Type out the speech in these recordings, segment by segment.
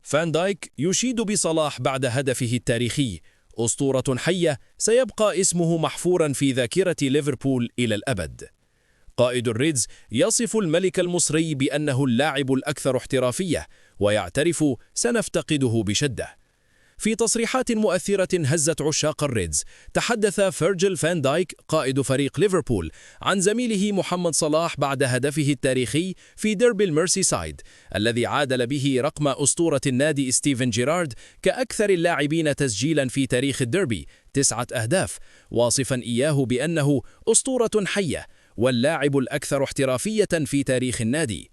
فان دايك يشيد بصلاح بعد هدفه التاريخي: أسطورة حية سيبقى اسمه محفورا في ذاكرة ليفربول إلى الأبد. قائد الريدز يصف الملك المصري بأنه اللاعب الأكثر احترافية، ويعترف: سنفتقده بشدة. في تصريحات مؤثرة هزت عشاق الريدز، تحدث فيرجيل فان دايك قائد فريق ليفربول عن زميله محمد صلاح بعد هدفه التاريخي في ديربي الميرسيسايد الذي عادل به رقم أسطورة النادي ستيفن جيرارد كأكثر اللاعبين تسجيلا في تاريخ الديربي، 9 أهداف، واصفا إياه بأنه أسطورة حية واللاعب الأكثر احترافية في تاريخ النادي.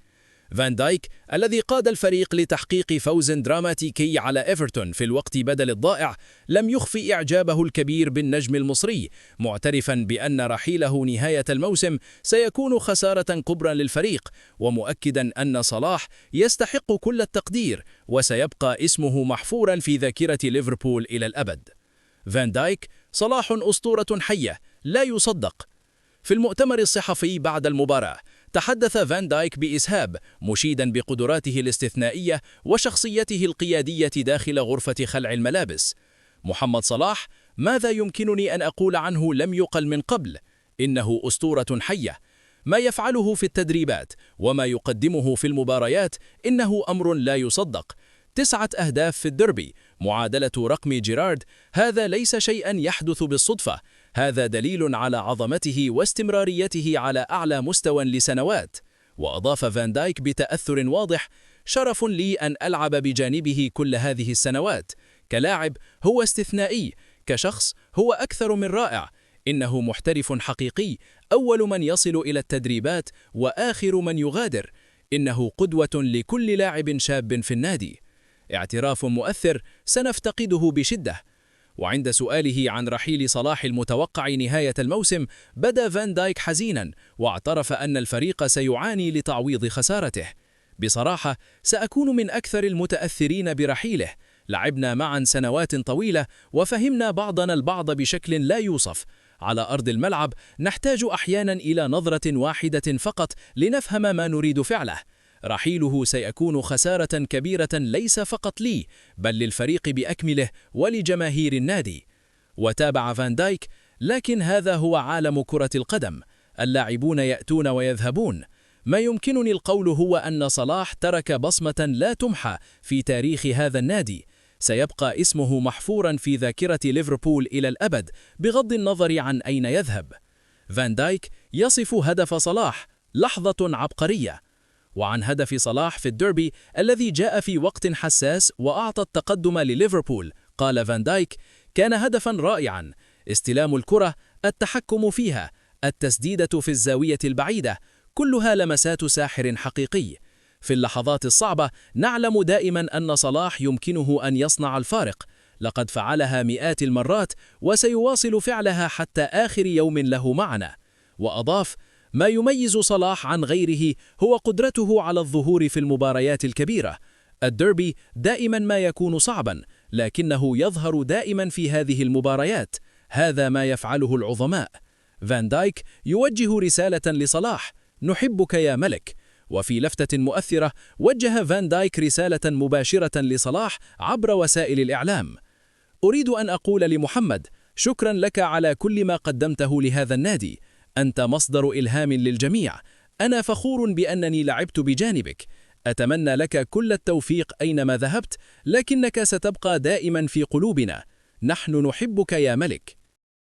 فان دايك الذي قاد الفريق لتحقيق فوز دراماتيكي على إيفرتون في الوقت بدل الضائع لم يخفي إعجابه الكبير بالنجم المصري، معترفا بأن رحيله نهاية الموسم سيكون خسارة كبرى للفريق، ومؤكدا أن صلاح يستحق كل التقدير وسيبقى اسمه محفورا في ذاكرة ليفربول إلى الأبد. فان دايك: صلاح أسطورة حية لا يصدق. في المؤتمر الصحفي بعد المباراة تحدث فان دايك بإسهاب، مشيدا بقدراته الاستثنائية وشخصيته القيادية داخل غرفة خلع الملابس. محمد صلاح: ماذا يمكنني أن أقول عنه لم يقل من قبل؟ إنه أسطورة حية. ما يفعله في التدريبات وما يقدمه في المباريات إنه أمر لا يصدق. 9 أهداف في الدربي، معادلة رقم جيرارد، هذا ليس شيئا يحدث بالصدفة، هذا دليل على عظمته واستمراريته على أعلى مستوى لسنوات. وأضاف فان دايك بتأثر واضح: شرف لي أن ألعب بجانبه كل هذه السنوات. كلاعب هو استثنائي، كشخص هو أكثر من رائع، إنه محترف حقيقي، أول من يصل إلى التدريبات وآخر من يغادر، إنه قدوة لكل لاعب شاب في النادي. اعتراف مؤثر: سنفتقده بشدة. وعند سؤاله عن رحيل صلاح المتوقع نهاية الموسم بدا فان دايك حزينا، واعترف أن الفريق سيعاني لتعويض خسارته. بصراحة سأكون من أكثر المتأثرين برحيله، لعبنا معا سنوات طويلة وفهمنا بعضنا البعض بشكل لا يوصف. على أرض الملعب نحتاج أحيانا إلى نظرة واحدة فقط لنفهم ما نريد فعله. رحيله سيكون خسارة كبيرة ليس فقط لي بل للفريق بأكمله ولجماهير النادي. وتابع فان دايك: لكن هذا هو عالم كرة القدم، اللاعبون يأتون ويذهبون. ما يمكنني القول هو أن صلاح ترك بصمة لا تمحى في تاريخ هذا النادي، سيبقى اسمه محفورا في ذاكرة ليفربول إلى الأبد بغض النظر عن أين يذهب. فان دايك يصف هدف صلاح: لحظة عبقرية. وعن هدف صلاح في الديربي الذي جاء في وقت حساس وأعطى التقدم لليفربول، قال فان دايك: كان هدفا رائعا، استلام الكرة، التحكم فيها، التسديدة في الزاوية البعيدة، كلها لمسات ساحر حقيقي. في اللحظات الصعبة نعلم دائما أن صلاح يمكنه أن يصنع الفارق، لقد فعلها مئات المرات وسيواصل فعلها حتى آخر يوم له معنا. وأضاف: ما يميز صلاح عن غيره هو قدرته على الظهور في المباريات الكبيرة. الديربي دائما ما يكون صعبا، لكنه يظهر دائما في هذه المباريات، هذا ما يفعله العظماء. فان دايك يوجه رسالة لصلاح: نحبك يا ملك. وفي لفتة مؤثرة وجه فان دايك رسالة مباشرة لصلاح عبر وسائل الإعلام: أريد أن أقول لمحمد: شكرا لك على كل ما قدمته لهذا النادي، أنت مصدر إلهام للجميع، أنا فخور بأنني لعبت بجانبك، أتمنى لك كل التوفيق أينما ذهبت، لكنك ستبقى دائما في قلوبنا، نحن نحبك يا ملك.